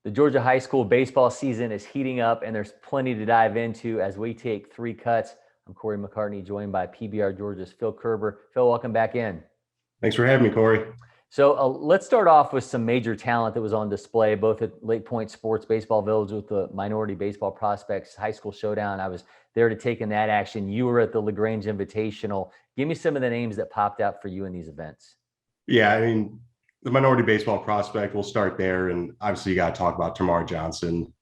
The Georgia high school baseball season is heating up, and there's plenty to dive into as we take three cuts. I'm Cory McCartney, joined by PBR Georgia's Phil Kerber. Phil, welcome back in. Thanks for having me, Cory. So let's start off with some major talent that was on display, both at Lake Point Sports Baseball Village with the Minority Baseball Prospects High School Showdown. I was there to take in that action. You were at the LaGrange Invitational. Give me some of the names that popped out for you in these events. Yeah, I mean, the Minority Baseball Prospect, we'll start there. And obviously you got to talk about Termarr Johnson.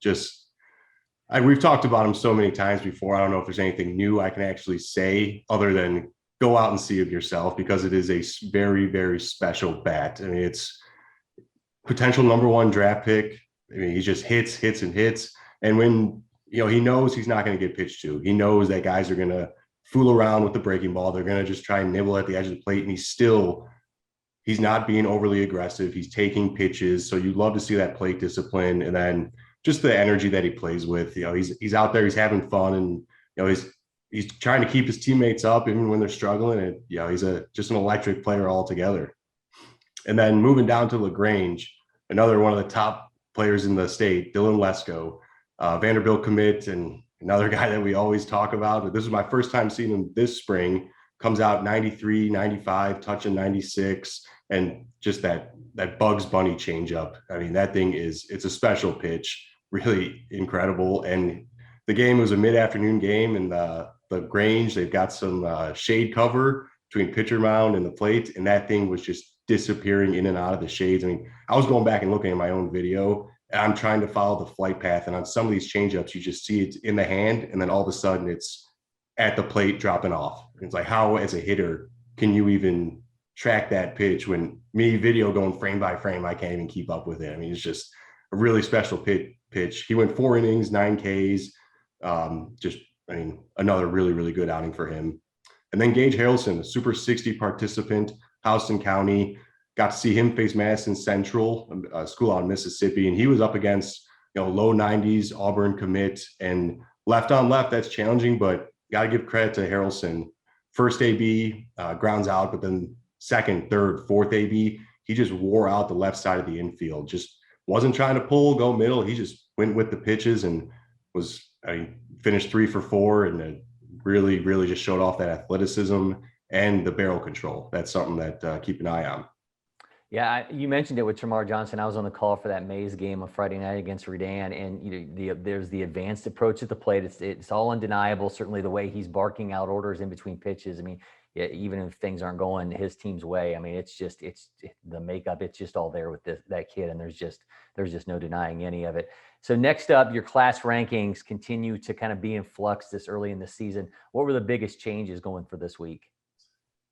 We've talked about him so many times before. I don't know if there's anything new I can actually say other than go out and see it yourself, because it is a very, very special bat. I mean, it's potential #1 draft pick. I mean, he just hits and hits. And when, he knows he's not going to get pitched to, he knows that guys are going to fool around with the breaking ball. They're going to just try and nibble at the edge of the plate. And he's not being overly aggressive. He's taking pitches. So you love to see that plate discipline. And then just the energy that he plays with, he's out there, he's having fun, and, he's trying to keep his teammates up even when they're struggling. And, he's just an electric player altogether. And then moving down to LaGrange, another one of the top players in the state, Dylan Lesko, Vanderbilt commit, and another guy that we always talk about. But this is my first time seeing him this spring. Comes out 93, 95, touching 96, and just that Bugs Bunny changeup. I mean, that thing it's a special pitch, really incredible. And the game was a mid-afternoon game, and the Grange, they've got some shade cover between pitcher mound and the plate, and that thing was just disappearing in and out of the shades. I mean, I was going back and looking at my own video, and I'm trying to follow the flight path, and on some of these changeups, you just see it in the hand, and then all of a sudden it's at the plate dropping off. It's like, how as a hitter can you even track that pitch when me video going frame by frame, I can't even keep up with it. I mean, it's just a really special pitch. He went 4 innings, 9 Ks. Another really, really good outing for him. And then Gage Harrelson, a Super 60 participant, Houston County, got to see him face Madison Central, a school out in Mississippi, and he was up against, low 90s Auburn commit, and left on left, that's challenging, but got to give credit to Harrelson. First AB grounds out, but then second, third, fourth AB, he just wore out the left side of the infield. Just wasn't trying to pull, go middle. He just went with the pitches and finished 3 for 4, and really, really just showed off that athleticism and the barrel control. That's something that keep an eye on. Yeah, you mentioned it with Termarr Johnson. I was on the call for that Mays game on Friday night against Redan, and there's the advanced approach at the plate. It's all undeniable. Certainly, the way he's barking out orders in between pitches. I mean, even if things aren't going his team's way, I mean, it's the makeup. It's just all there with that kid, and there's just no denying any of it. So next up, your class rankings continue to kind of be in flux this early in the season. What were the biggest changes going for this week?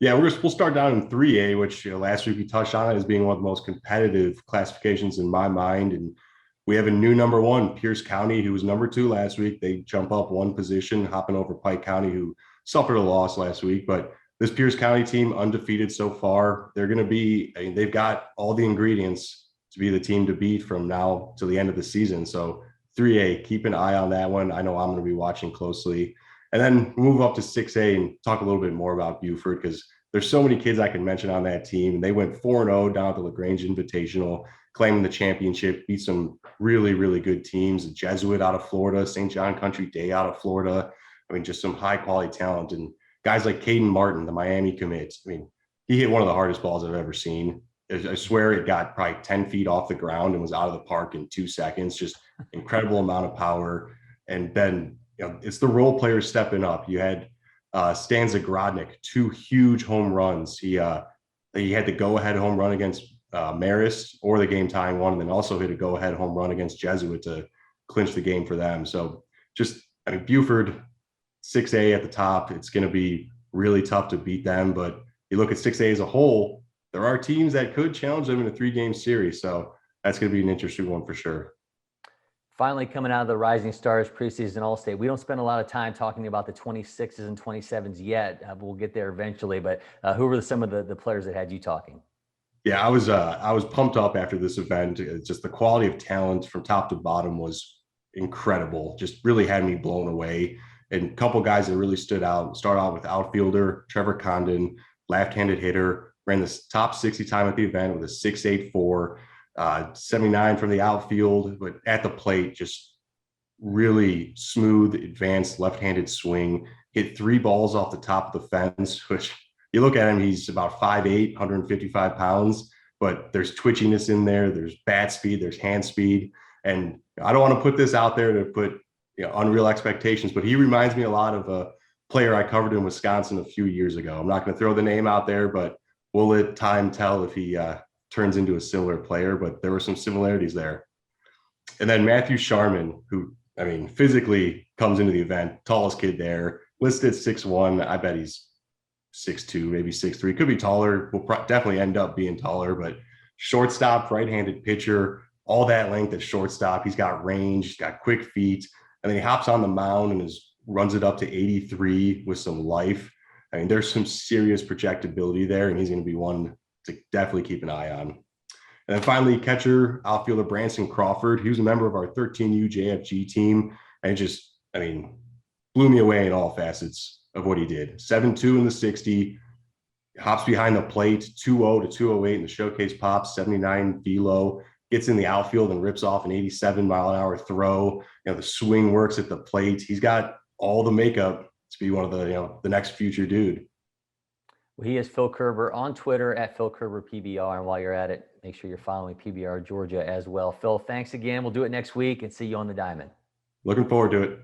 Yeah, we'll start down in 3A, which last week we touched on it as being one of the most competitive classifications in my mind. And we have a new #1, Pierce County, who was #2 last week. They jump up 1 position, hopping over Pike County, who suffered a loss last week. But this Pierce County team, undefeated so far, they've got all the ingredients to be the team to beat from now to the end of the season. So 3A, keep an eye on that one. I know I'm going to be watching closely. And then move up to 6A and talk a little bit more about Buford, because there's so many kids I can mention on that team. And they went 4-0 down at the LaGrange Invitational, claiming the championship, beat some really, really good teams. The Jesuit out of Florida, St. John Country Day out of Florida. I mean, just some high quality talent. And guys like Caden Martin, the Miami commit. I mean, he hit one of the hardest balls I've ever seen. I swear it got probably 10 feet off the ground and was out of the park in 2 seconds. Just incredible amount of power. And then, it's the role players stepping up. You had Stanza Grodnick, 2 huge home runs. He had the go-ahead home run against Marist, or the game-tying one, and then also hit a go-ahead home run against Jesuit to clinch the game for them. So Buford, 6A at the top. It's going to be really tough to beat them, but you look at 6A as a whole, there are teams that could challenge them in a 3-game series. So that's going to be an interesting one for sure. Finally, coming out of the Rising Stars preseason All-State, we don't spend a lot of time talking about the 26s and 27s yet. We'll get there eventually, but who were some of the players that had you talking? Yeah, I was pumped up after this event. Just the quality of talent from top to bottom was incredible. Just really had me blown away. And a couple guys that really stood out. Start out with outfielder Trevor Condon, left-handed hitter, ran the top 60 time at the event with a 6.84. 79 from the outfield, but at the plate, just really smooth, advanced left-handed swing. Hit 3 balls off the top of the fence, which you look at him, he's about 5'8", 155 pounds, but there's twitchiness in there. There's bat speed, there's hand speed. And I don't want to put this out there to put unreal expectations, but he reminds me a lot of a player I covered in Wisconsin a few years ago. I'm not going to throw the name out there, but we'll let time tell if he turns into a similar player, but there were some similarities there. And then Matthew Sharman, who, I mean, physically comes into the event, tallest kid there, listed 6'1". I bet he's 6'2", maybe 6'3". Could be taller. Will definitely end up being taller, but shortstop, right-handed pitcher, all that length at shortstop. He's got range, he's got quick feet, and then he hops on the mound and runs it up to 83 with some life. I mean, there's some serious projectability there, and he's going to be one to definitely keep an eye on. And then finally, catcher, outfielder Branson Crawford. He was a member of our 13U JFG team, and just, I mean, blew me away in all facets of what he did. 7.2 in the 60, hops behind the plate, 2.0 to 2.08 in the showcase pops, 79 velo, gets in the outfield and rips off an 87-mile-an-hour throw. The swing works at the plate. He's got all the makeup to be one of the next future dude. Well, he is Phil Kerber on Twitter at Phil Kerber PBR. And while you're at it, make sure you're following PBR Georgia as well. Phil, thanks again. We'll do it next week and see you on the diamond. Looking forward to it.